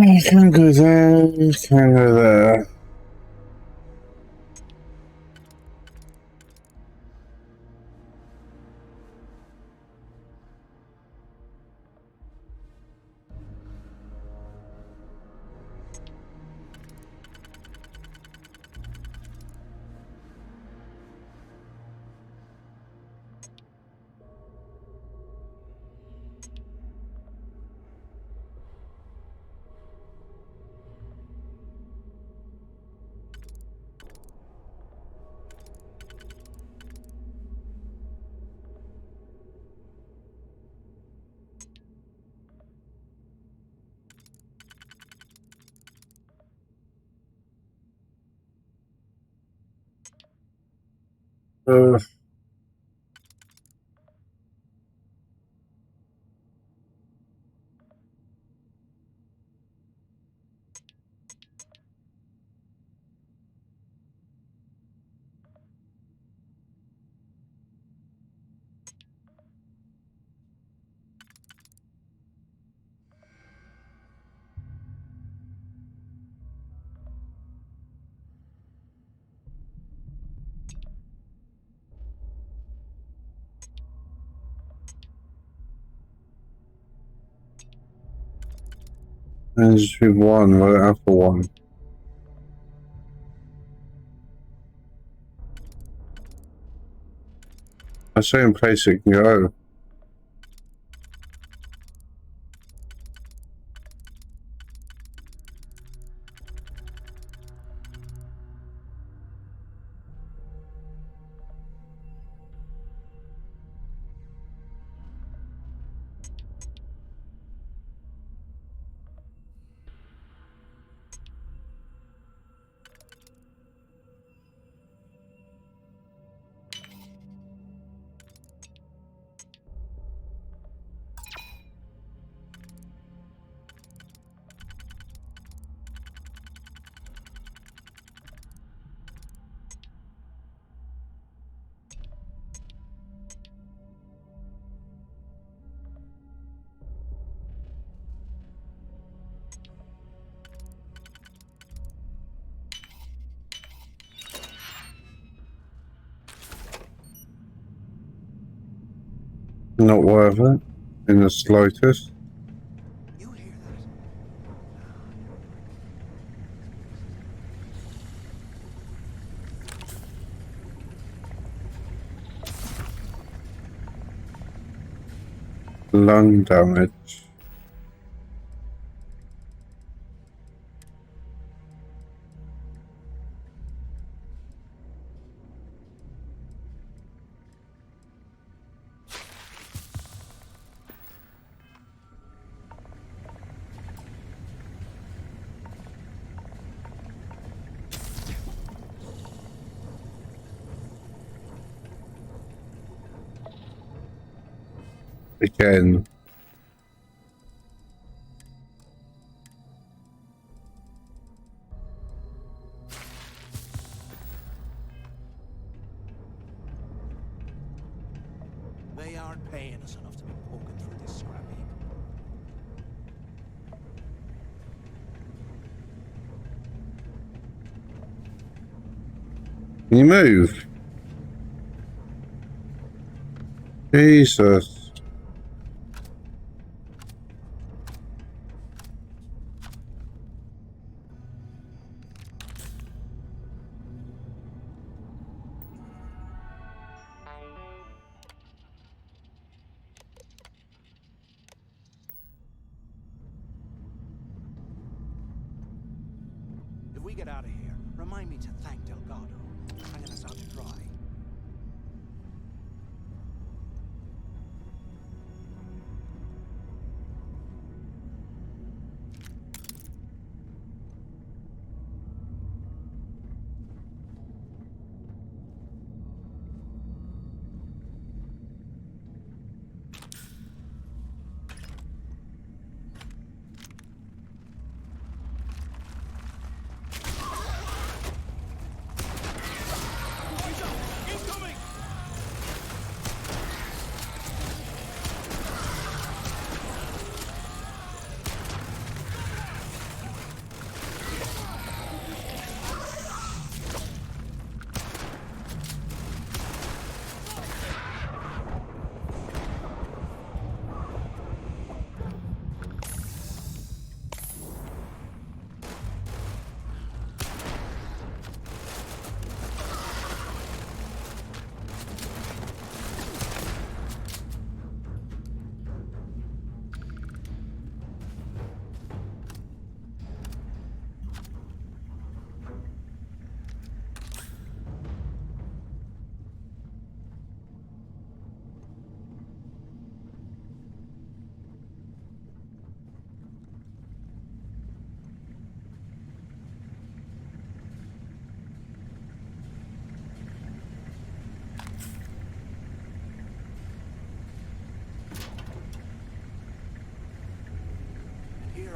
I can go there, can go there. Uh, and just be one, right after one. I say in place it can go. Not worth it in the slightest. You hear Lung damage. Again. They aren't paying us enough to be poking through this scrap heap. Can you move? Jesus. If we get out of here, remind me to thank Delgado for hanging us out to dry.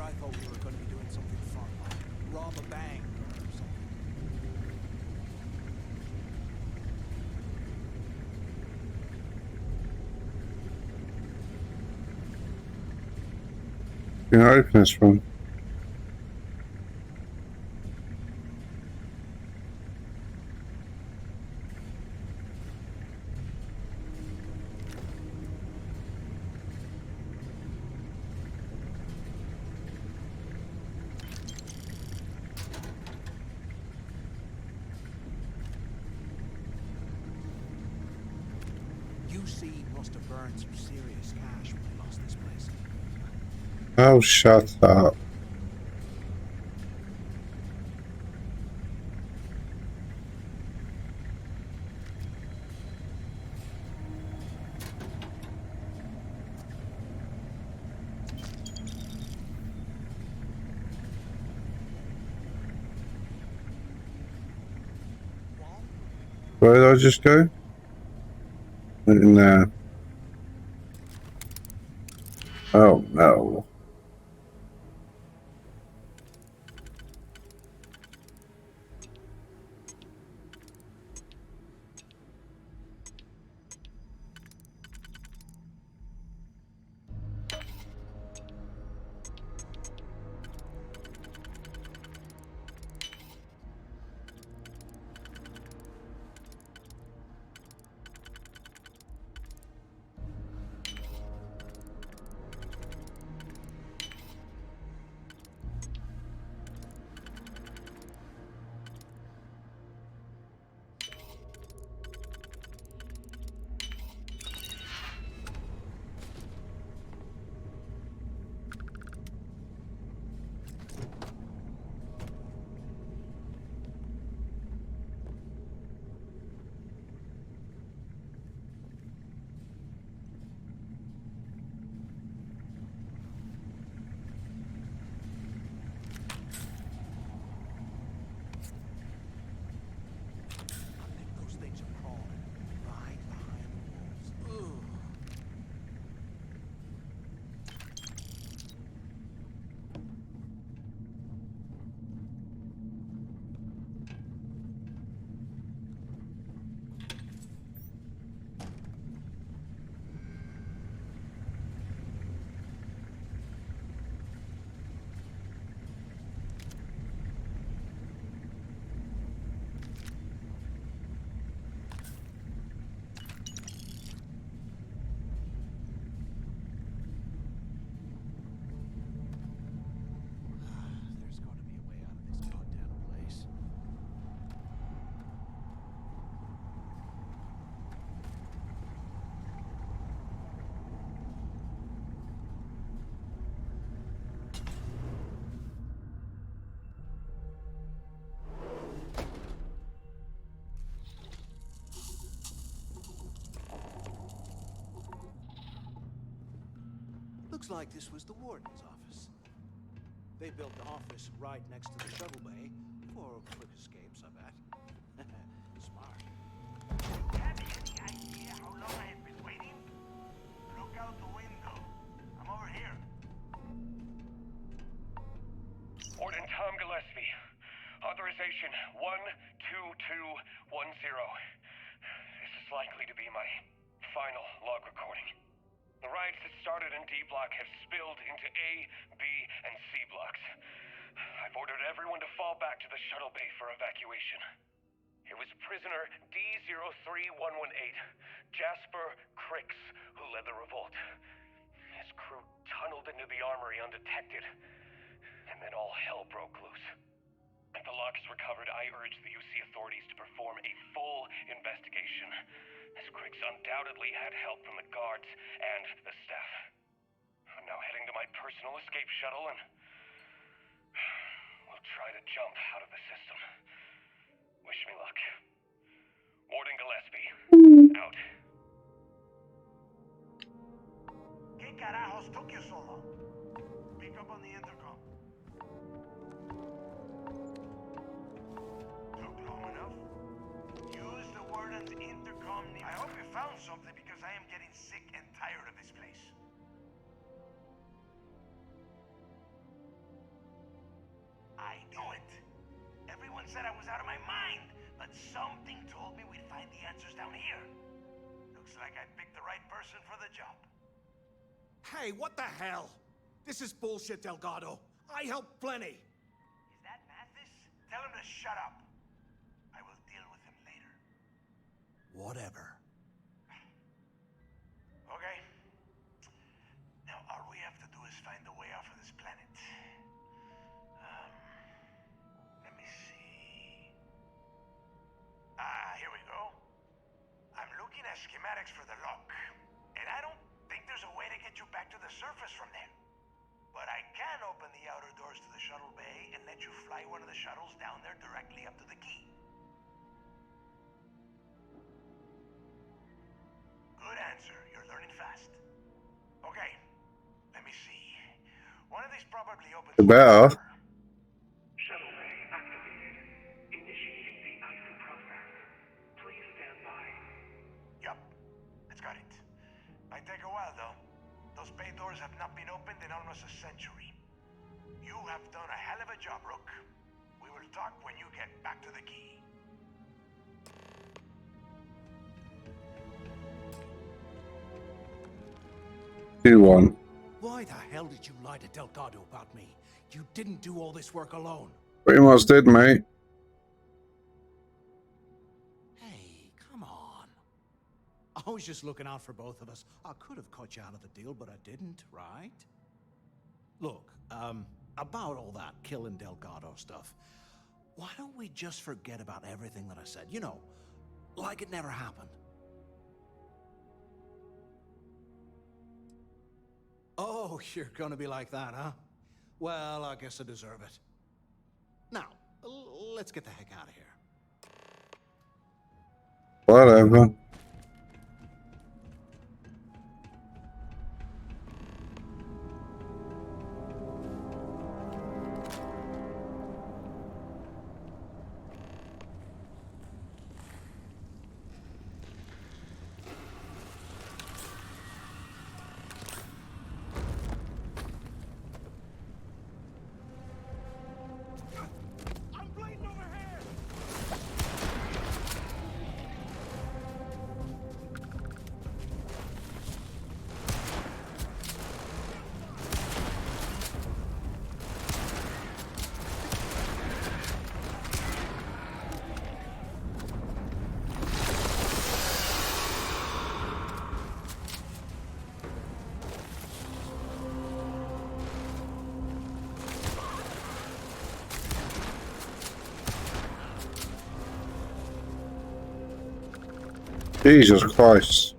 I thought we were going to be doing something fun, like rob a bank or something. You can open this one. UC must have burned some serious cash when they lost this place. Oh, shut up. Where did I just go? No. Oh, no. I think those things are crawling right behind the walls. Ugh. There's got to be a way out of this goddamn place. Looks like this was the warden's office. They built the office right next to the shuttle bay for quick escapes, I bet. Smart. Have any idea how long I have been waiting? Look out the window. I'm over here. Warden Tom Gillespie. Authorization 12210. This is likely to be my final log recording. The riots that started in D block have spilled into A, B, and C blocks. I've ordered everyone to fall back to the shuttle bay for evacuation. It was prisoner D03118, Jasper Cricks, who led the revolt. His crew tunneled into the armory undetected, and then all hell broke loose. If the log is recovered, I urge the UC authorities to perform a full investigation, as Cricks undoubtedly had help from the guards and the staff. I'm now heading to my personal escape shuttle and we'll try to jump out of the system. Wish me luck. Warden Gillespie, out. ¿Qué carajos took you so long? Pick up on the intercom. Took long enough? Use the warden's intercom. I hope you found something because I am getting sick and tired of this place. Everyone said I was out of my mind, but something told me we'd find the answers down here. Looks like I picked the right person for the job. Hey, what the hell? This is bullshit, Delgado. I helped plenty. Is that Mathis? Tell him to shut up. I will deal with him later. Whatever. Okay. Now all we have to do is find a way off of this planet. Let me see. Here we go. I'm looking at schematics for the lock, and I don't think there's a way to get you back to the surface from there. But I can open the outer doors to the shuttle bay and let you fly one of the shuttles down there directly up to the key. Good answer. You're learning fast. Okay. Let me see. One of these probably opens... Better. Shuttle bay activated. Initiating the ISO process. Please stand by. Yup. It's got it. Might take a while, though. Those bay doors have not been opened in almost a century. You have done a hell of a job, Rook. We will talk when you get back to the key. Two one. Why the hell did you lie to Delgado about me? You didn't do all this work alone. Pretty much did, mate. Hey, come on. I was just looking out for both of us. I could have cut you out of the deal, but I didn't, right? Look, about all that killing Delgado stuff, why don't we just forget about everything that I said? You know, like it never happened. Oh, you're gonna be like that, huh? Well, I guess I deserve it. Now, let's get the heck out of here. Whatever. I'm bleeding over here! Jesus Christ.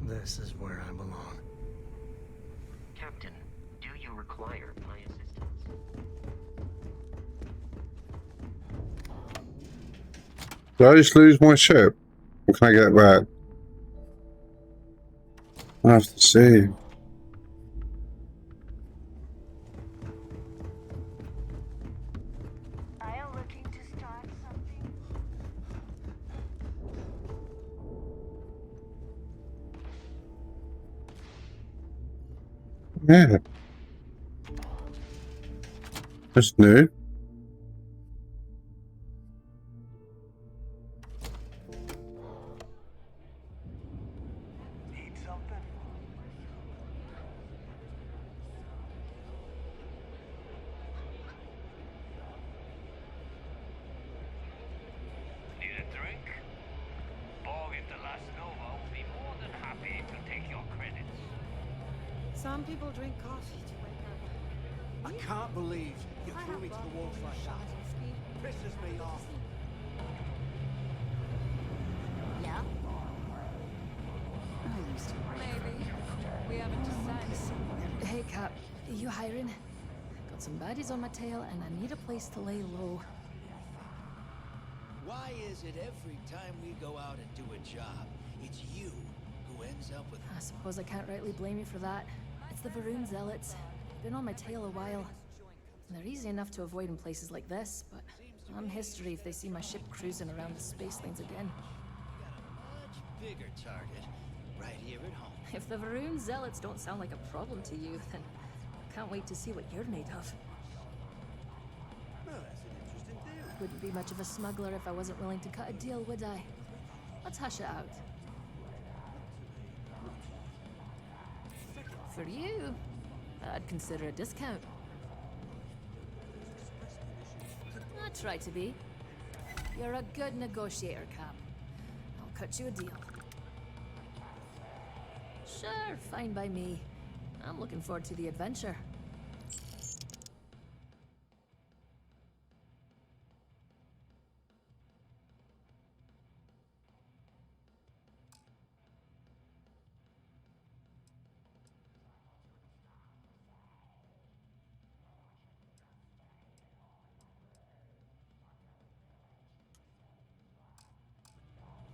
This is where I belong. Captain, do you require my assistance? Did I just lose my ship? Or can I get it back? I have to see. Are you looking to start something? Yeah. That's new. Need something? Need a drink? Borg the Last Nova will be more than happy to take your credits. Some people drink coffee to wake up. I can't believe you I threw have me to the brought wolves more like that. shots of speed. Pisses me off. Yeah? Maybe. We haven't decided. Hey, Cap, you hiring? Got some baddies on my tail, and I need a place to lay low. Why is it every time we go out and do a job, it's you who ends up with... I suppose I can't rightly blame you for that. It's the Varun Zealots. They've been on my tail a while. And they're easy enough to avoid in places like this, but I'm history if they see my ship cruising around the space lanes again. much bigger target right here at home. If the Varun Zealots don't sound like a problem to you, then I can't wait to see what you're made of. Well, that's an interesting theory. Wouldn't be much of a smuggler if I wasn't willing to cut a deal, would I? Let's hash it out. For you, I'd consider a discount. I try to be. You're a good negotiator, Cap. I'll cut you a deal. Sure, fine by me. I'm looking forward to the adventure.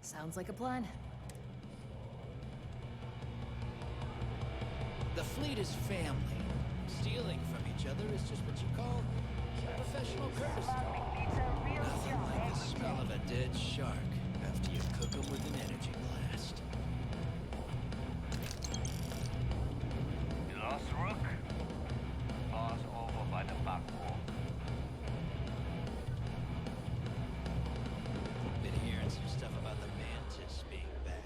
Sounds like a plan. The fleet is family. Stealing from each other is just what you call professional courtesy. Nothing like the smell of a dead shark after you cook them with an energy blast. You lost Rook? Bar's over by the back wall. Been hearing some stuff about the Mantis being back.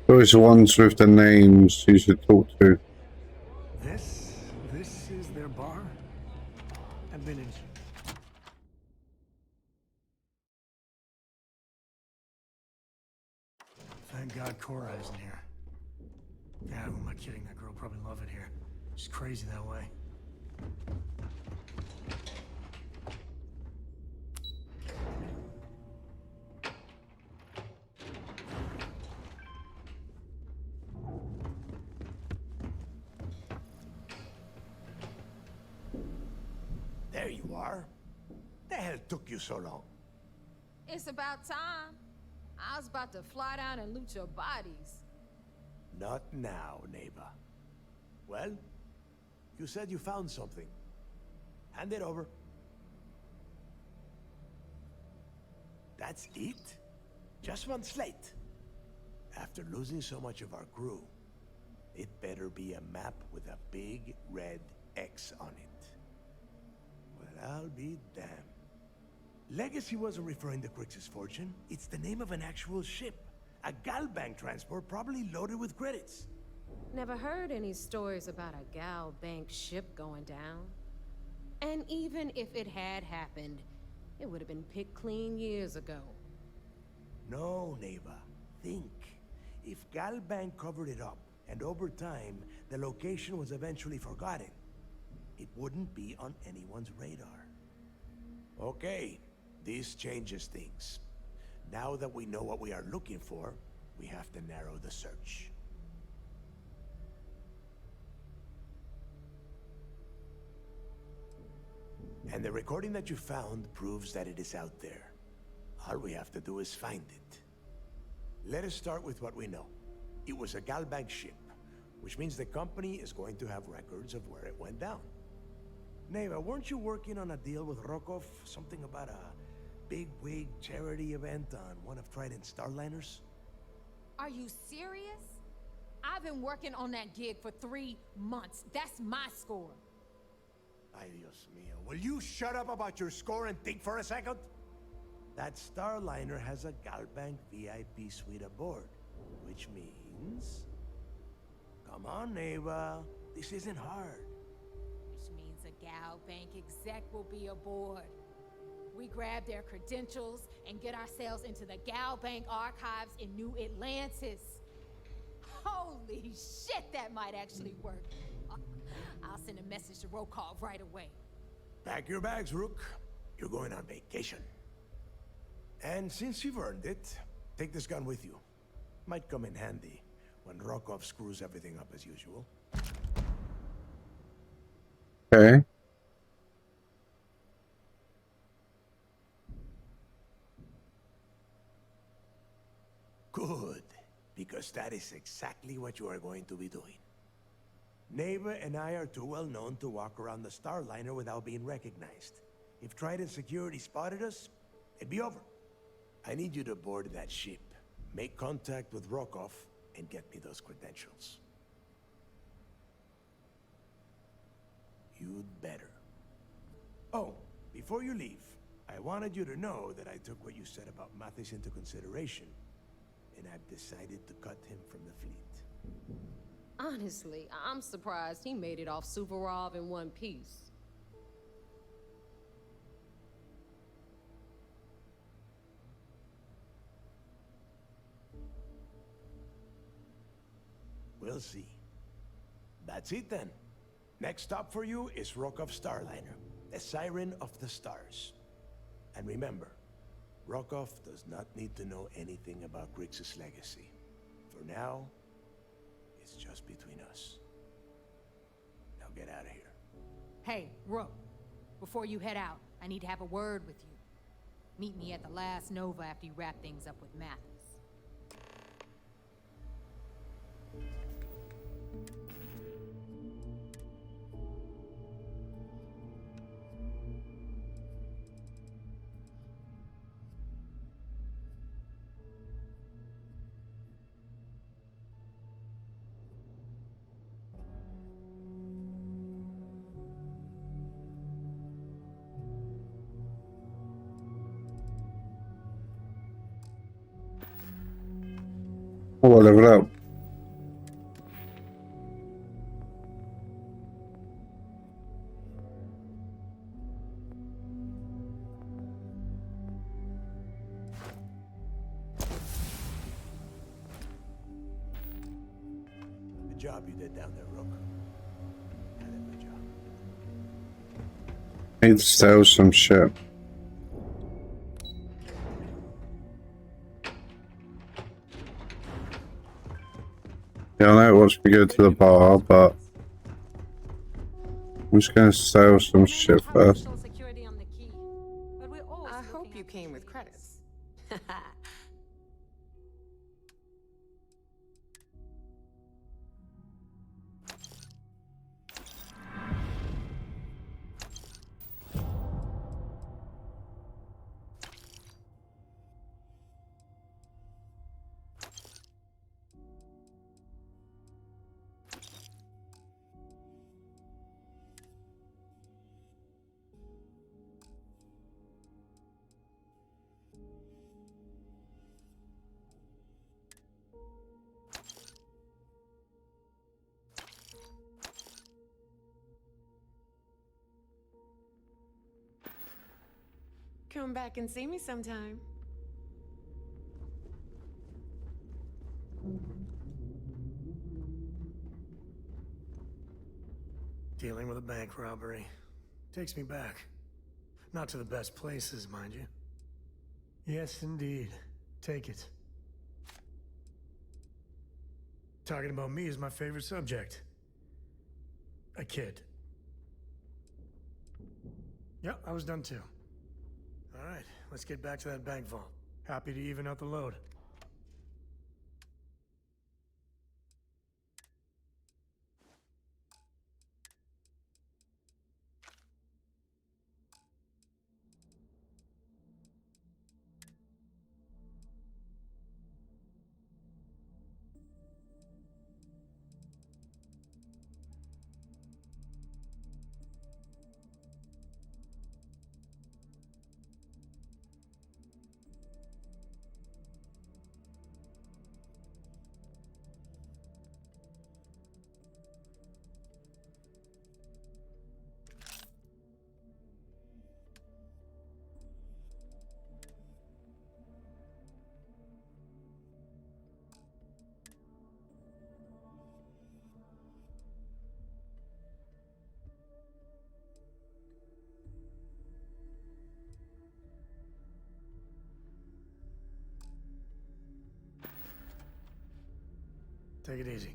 Those are the ones with the names you should talk to. This is their bar? I've been in... Thank God Cora isn't here. God, who am I kidding? That girl probably love it here. She's crazy that way. There you are. The hell took you so long? It's about time. I was about to fly down and loot your bodies. Not now, neighbor. Well, you said you found something. Hand it over. That's it? Just one slate. After losing so much of our crew, it better be a map with a big red X on it. Well, I'll be damned. Legacy wasn't referring to Crix's fortune. It's the name of an actual ship. A Galbank transport probably loaded with credits. Never heard any stories about a Gal Bank ship going down. And even if it had happened, it would have been picked clean years ago. No, neighbor. Think. If Galbank covered it up, and over time, the location was eventually forgotten, it wouldn't be on anyone's radar. Okay, this changes things. Now that we know what we are looking for, we have to narrow the search. And the recording that you found proves that it is out there. All we have to do is find it. Let us start with what we know. It was a Galbank ship, which means the company is going to have records of where it went down. Neva, weren't you working on a deal with Rokov? Something about a big-wig charity event on one of Trident's Starliners? Are you serious? I've been working on that gig for 3 months. That's my score. Ay, Dios mío. Will you shut up about your score and think for a second? That Starliner has a Galbank VIP suite aboard, which means... Come on, Neva. This isn't hard. Which means a Gal Bank exec will be aboard. We grab their credentials and get ourselves into the Gal Bank archives in New Atlantis. Holy shit, that might actually work. I'll send a message to Rokov right away. Pack your bags, Rook. You're going on vacation. And since you've earned it, take this gun with you. Might come in handy when Rokov screws everything up as usual. Okay. Good, because that is exactly what you are going to be doing. Neva and I are too well known to walk around the Starliner without being recognized. If Trident security spotted us, it'd be over. I need you to board that ship, make contact with Rokov, and get me those credentials. You'd better. Oh, before you leave, I wanted you to know that I took what you said about Mathis into consideration, and I've decided to cut him from the fleet. Honestly, I'm surprised he made it off Suvorov in one piece. We'll see. That's it then. Next stop for you is Rokov Starliner, the Siren of the Stars. And remember, Rokov does not need to know anything about Grixis' legacy. For now, it's just between us. Now get out of here. Hey, Rook, before you head out, I need to have a word with you. Meet me at the last Nova after you wrap things up with Mathis. Oh, I leveled up. Good job you did down there, Rook. Hell of a job. Need to sell some shit. Yeah, I know it wants me to go to the bar, but I'm just gonna sell some shit first. I hope you came with credits. Come back and see me sometime. Dealing with a bank robbery. Takes me back. Not to the best places, mind you. Yes, indeed. Take it. Talking about me is my favorite subject. A kid. Yep, I was done too. All right, let's get back to that bank vault. Happy to even out the load. Take it easy.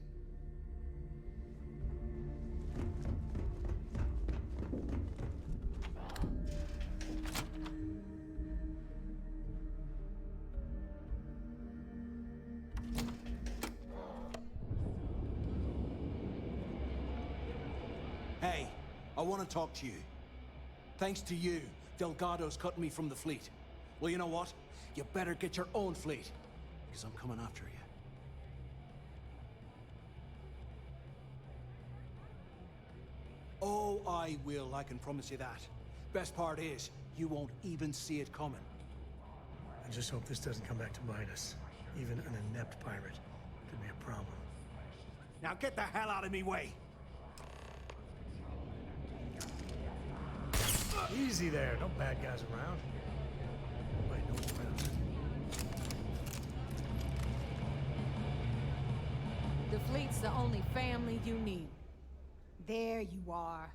Hey, I want to talk to you. Thanks to you, Delgado's cutting me from the fleet. Well, you know what? You better get your own fleet, because I'm coming after you. Oh, I will, I can promise you that. Best part is, you won't even see it coming. I just hope this doesn't come back to bite us. Even an inept pirate could be a problem. Now get the hell out of me way! Easy there, no bad guys around. Wait, no one's around. The fleet's the only family you need. There you are.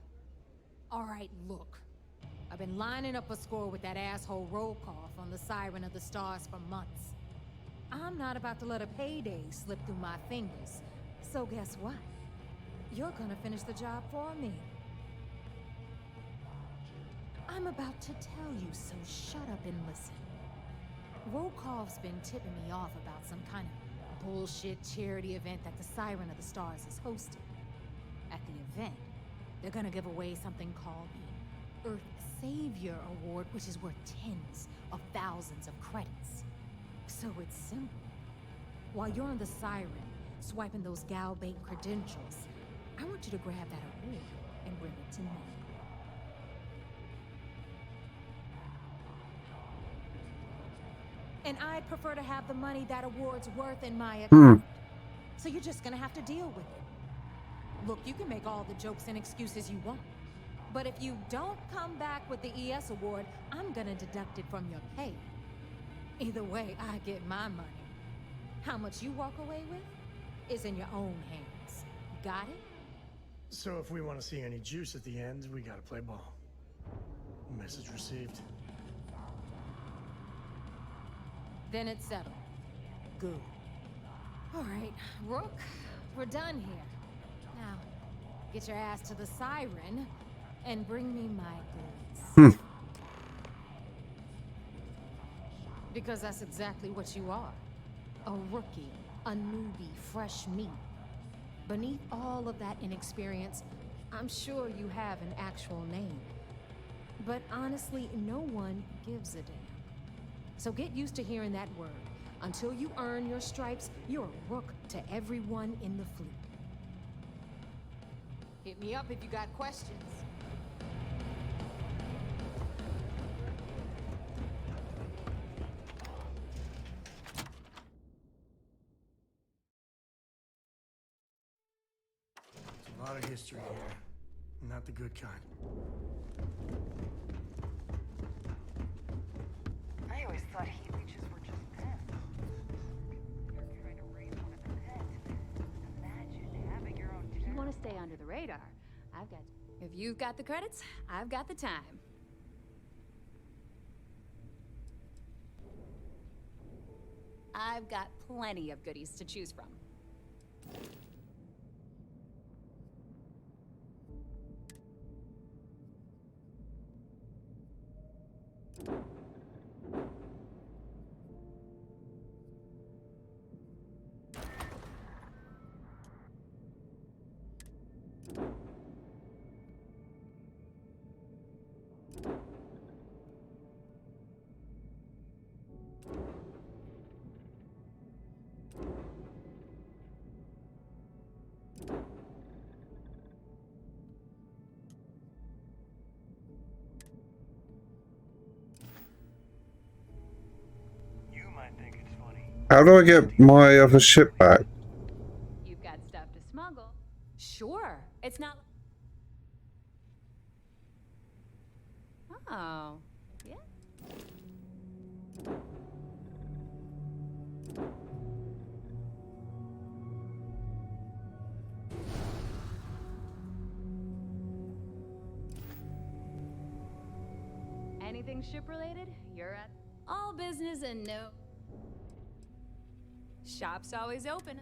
All right, look. I've been lining up a score with that asshole Rokoff on the Siren of the Stars for months. I'm not about to let a payday slip through my fingers. So guess what? You're gonna finish the job for me. I'm about to tell you, so shut up and listen. Rokoff's been tipping me off about some kind of bullshit charity event that the Siren of the Stars is hosting. At the event, they're gonna give away something called the Earth Savior Award, which is worth tens of thousands of credits. So it's simple. While you're on the Siren, swiping those Galbank credentials, I want you to grab that award and bring it to me. And I'd prefer to have the money that award's worth in my account. So you're just gonna have to deal with it. Look, you can make all the jokes and excuses you want. But if you don't come back with the ES award, I'm gonna deduct it from your pay. Either way, I get my money. How much you walk away with is in your own hands. Got it? So if we want to see any juice at the end, we gotta play ball. Message received. Then it's settled. Good. All right, Rook, we're done here. Now, get your ass to the Siren and bring me my goods. Because that's exactly what you are. A rookie, a newbie, fresh meat. Beneath all of that inexperience, I'm sure you have an actual name. But honestly, no one gives a damn. So get used to hearing that word. Until you earn your stripes, you're a rook to everyone in the fleet. Hit me up if you got questions. There's a lot of history here. Not the good kind. I always thought heat leeches were just pets. You're trying to raise one of the pets. Imagine having your own You want to stay under the radar. I've got... If you've got the credits, I've got the time. I've got plenty of goodies to choose from. You might think it's funny. How do I get my other ship back? You've got stuff to smuggle. Sure. It's not. Oh, yeah. Anything ship related? You're at all business and no. Shop's always open.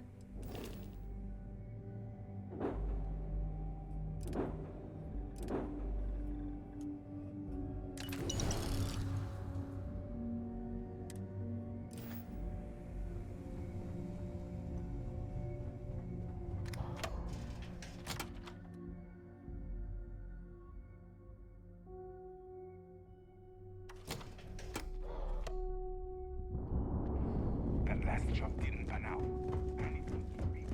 That last job didn't pan out. I need to read.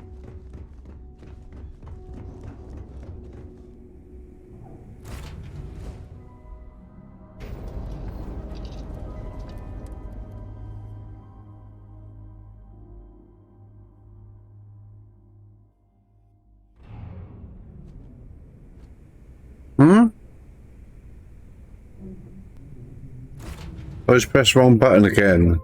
Hmm? I just pressed the wrong button again.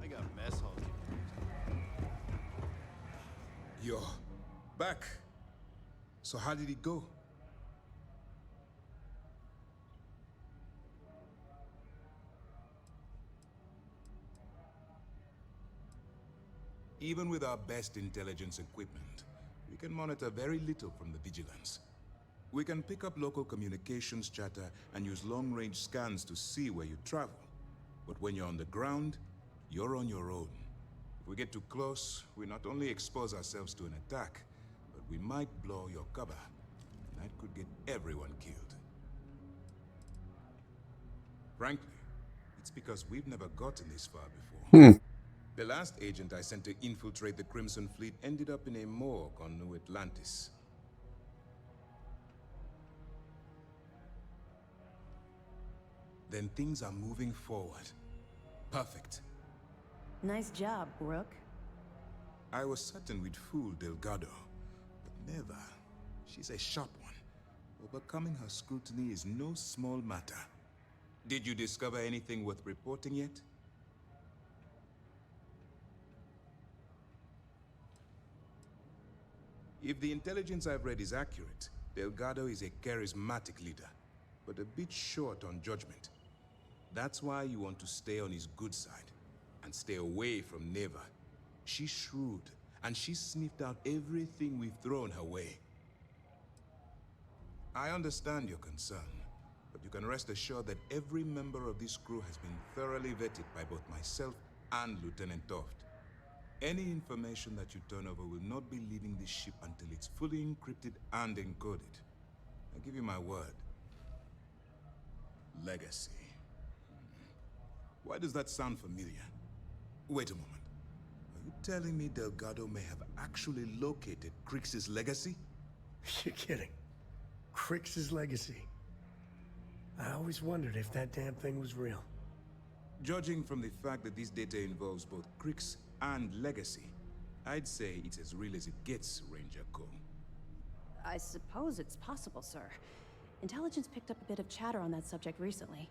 I got mess hall tickets. You're back. So how did it go? Even with our best intelligence equipment, we can monitor very little from the vigilance. We can pick up local communications chatter and use long-range scans to see where you travel. But when you're on the ground, you're on your own. If we get too close, we not only expose ourselves to an attack, but we might blow your cover. And that could get everyone killed. Frankly, it's because we've never gotten this far before. The last agent I sent to infiltrate the Crimson Fleet ended up in a morgue on New Atlantis. Then things are moving forward. Perfect. Nice job, Rook. I was certain we'd fool Delgado, but never. She's a sharp one. Overcoming her scrutiny is no small matter. Did you discover anything worth reporting yet? If the intelligence I've read is accurate, Delgado is a charismatic leader, but a bit short on judgment. That's why you want to stay on his good side, and stay away from Neva. She's shrewd, and she sniffed out everything we've thrown her way. I understand your concern, but you can rest assured that every member of this crew has been thoroughly vetted by both myself and Lieutenant Toft. Any information that you turn over will not be leaving this ship until it's fully encrypted and encoded. I give you my word. Legacy. Why does that sound familiar? Wait a moment. Are you telling me Delgado may have actually located Crix's legacy? You're kidding. Crix's legacy. I always wondered if that damn thing was real. Judging from the fact that this data involves both Crix and legacy, I'd say it's as real as it gets, Ranger Cole. I suppose it's possible, sir. Intelligence picked up a bit of chatter on that subject recently.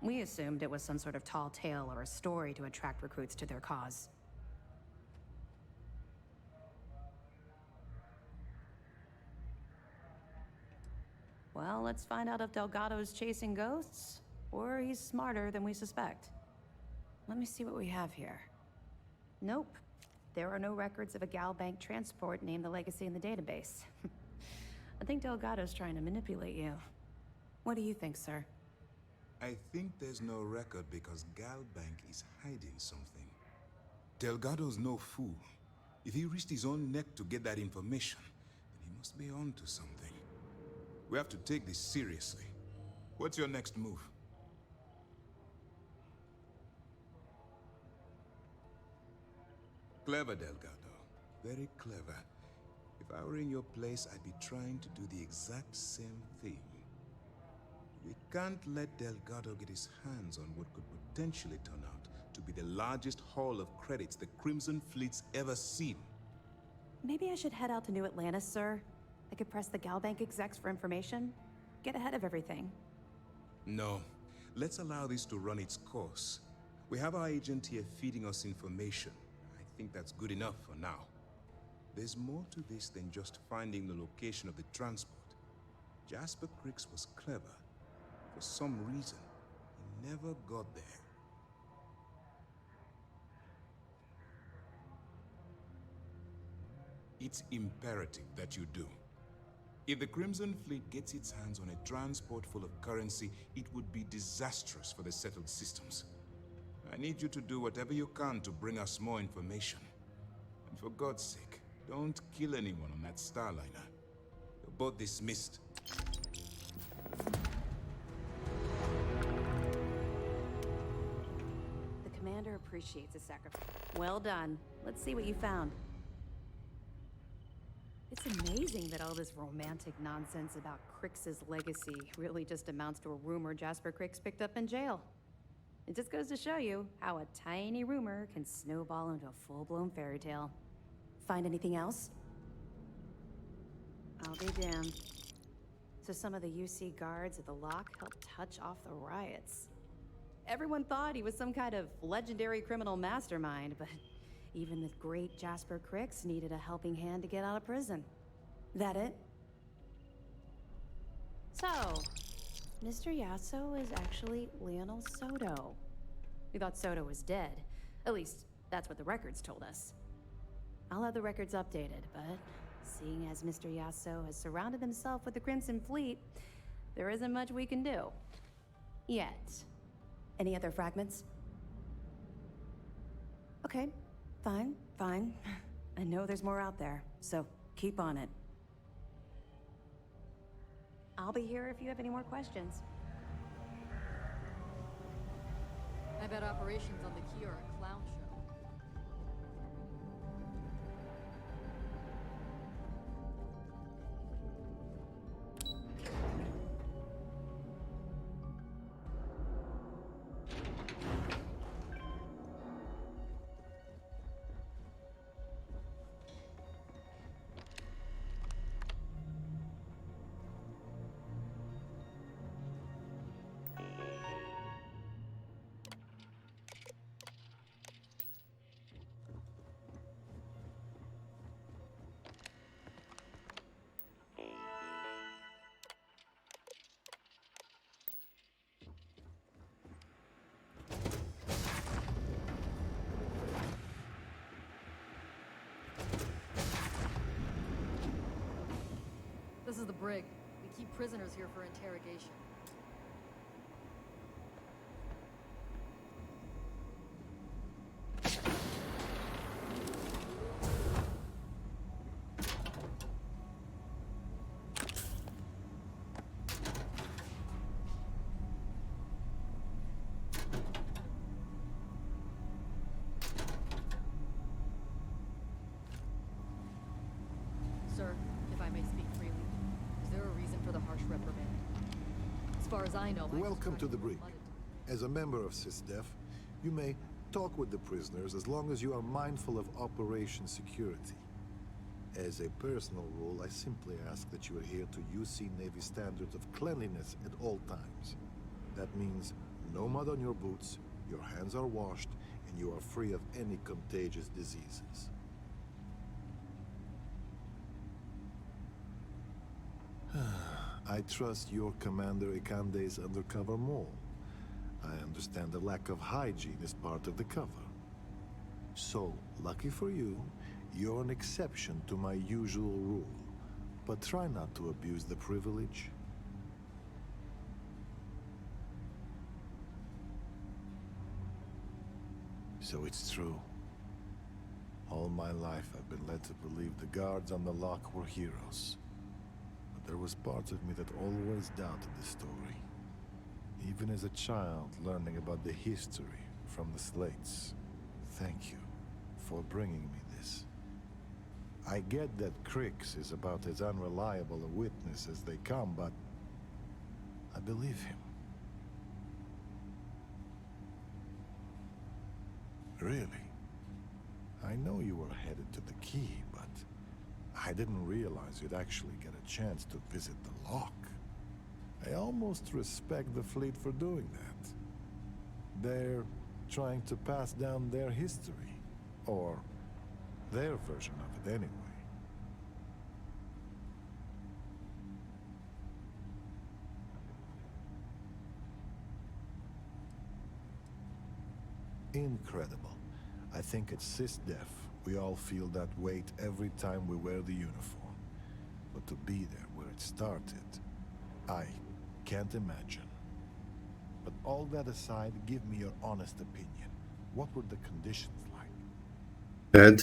We assumed it was some sort of tall tale or a story to attract recruits to their cause. Well, let's find out if Delgado's chasing ghosts, or he's smarter than we suspect. Let me see what we have here. Nope. There are no records of a Gal Bank transport named the Legacy in the database. I think Delgado's trying to manipulate you. What do you think, sir? I think there's no record because Gal Bank is hiding something. Delgado's no fool. If he risked his own neck to get that information, then he must be on to something. We have to take this seriously. What's your next move? Clever, Delgado. Very clever. If I were in your place, I'd be trying to do the exact same thing. We can't let Delgado get his hands on what could potentially turn out to be the largest haul of credits the Crimson Fleet's ever seen. Maybe I should head out to New Atlantis, sir. I could press the Gal Bank execs for information. Get ahead of everything. No. Let's allow this to run its course. We have our agent here feeding us information. I think that's good enough for now. There's more to this than just finding the location of the transport. Jasper Crix was clever. For some reason, he never got there. It's imperative that you do. If the Crimson Fleet gets its hands on a transport full of currency, it would be disastrous for the settled systems. I need you to do whatever you can to bring us more information. And for God's sake, don't kill anyone on that Starliner. You're both dismissed. The commander appreciates a sacrifice. Well done. Let's see what you found. It's amazing that all this romantic nonsense about Crix's legacy really just amounts to a rumor Jasper Crix picked up in jail. It just goes to show you how a tiny rumor can snowball into a full-blown fairy tale. Find anything else? I'll be damned. So some of the UC guards at the lock helped touch off the riots. Everyone thought he was some kind of legendary criminal mastermind, but even the great Jasper Crix needed a helping hand to get out of prison. That it? So, Mr. Yasso is actually Lionel Soto. We thought Soto was dead. At least, that's what the records told us. I'll have the records updated, but seeing as Mr. Yasso has surrounded himself with the Crimson Fleet, there isn't much we can do. Yet. Any other fragments? Okay. Fine, fine. I know there's more out there, so keep on it. I'll be here if you have any more questions. I bet operations on the key are a clown show. is the brig. We keep prisoners here for interrogation. Sir, if I may speak freely, is there a reason for the harsh reprimand? As far as I know, Welcome to the brig. As a member of SysDef, you may talk with the prisoners as long as you are mindful of operation security. As a personal rule, I simply ask that you adhere to UC Navy standards of cleanliness at all times. That means no mud on your boots, your hands are washed, and you are free of any contagious diseases. I trust your Commander Ikande's undercover mole. I understand the lack of hygiene is part of the cover. So, lucky for you, you're an exception to my usual rule. But try not to abuse the privilege. So it's true. All my life I've been led to believe the guards on the lock were heroes. But there was part of me that always doubted the story. Even as a child learning about the history from the slates. Thank you for bringing me this. I get that Crix is about as unreliable a witness as they come, but I believe him. Really? I know you were headed to the key, but I didn't realize you'd actually get a chance to visit the lock. I almost respect the fleet for doing that. They're trying to pass down their history, or their version of it anyway. Incredible. I think at SysDef, we all feel that weight every time we wear the uniform. But to be there where it started, I can't imagine. But all that aside, give me your honest opinion. What were the conditions like? Dead.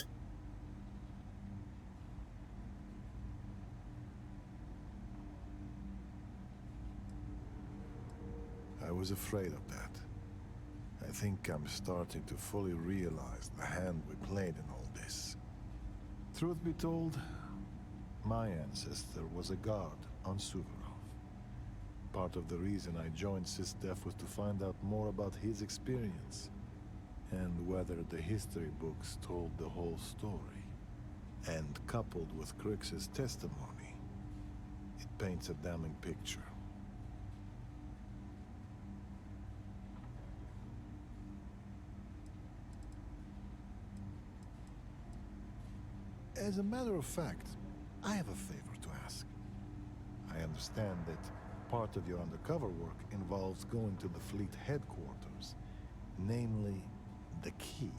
I was afraid of that. I think I'm starting to fully realize the hand we played in all this. Truth be told, my ancestor was a guard on Suvorov. Part of the reason I joined SysDef was to find out more about his experience, and whether the history books told the whole story. And coupled with Crix's testimony, it paints a damning picture. As a matter of fact, I have a favor to ask. I understand that part of your undercover work involves going to the fleet headquarters, namely, the key.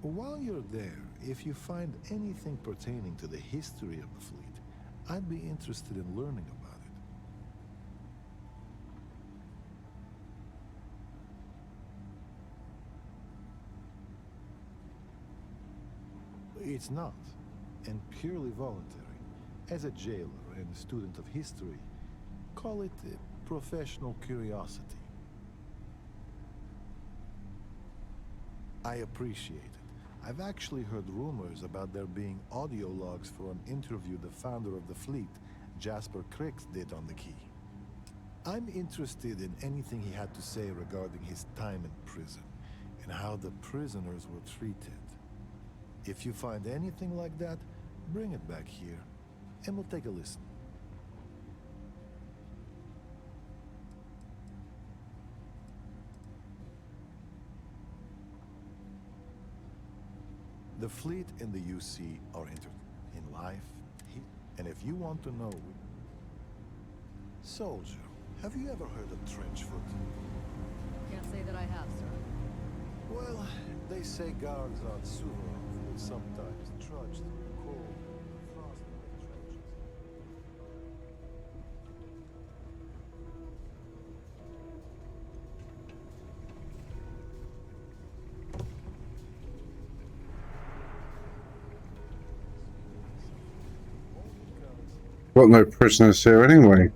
While you're there, if you find anything pertaining to the history of the fleet, I'd be interested in learning about it. It's not, and purely voluntary. As a jailer and a student of history, call it a professional curiosity. I appreciate it. I've actually heard rumors about there being audio logs for an interview the founder of the fleet, Jasper Crix, did on the key. I'm interested in anything he had to say regarding his time in prison and how the prisoners were treated. If you find anything like that, bring it back here and we'll take a listen. The fleet and the UC are in life, and if you want to know... Soldier, have you ever heard of Trenchfoot? Can't say that I have, sir. Well, they say guards on Suvorov will sometimes trudge through cold, frosty trenches. got no prisoners here anyway.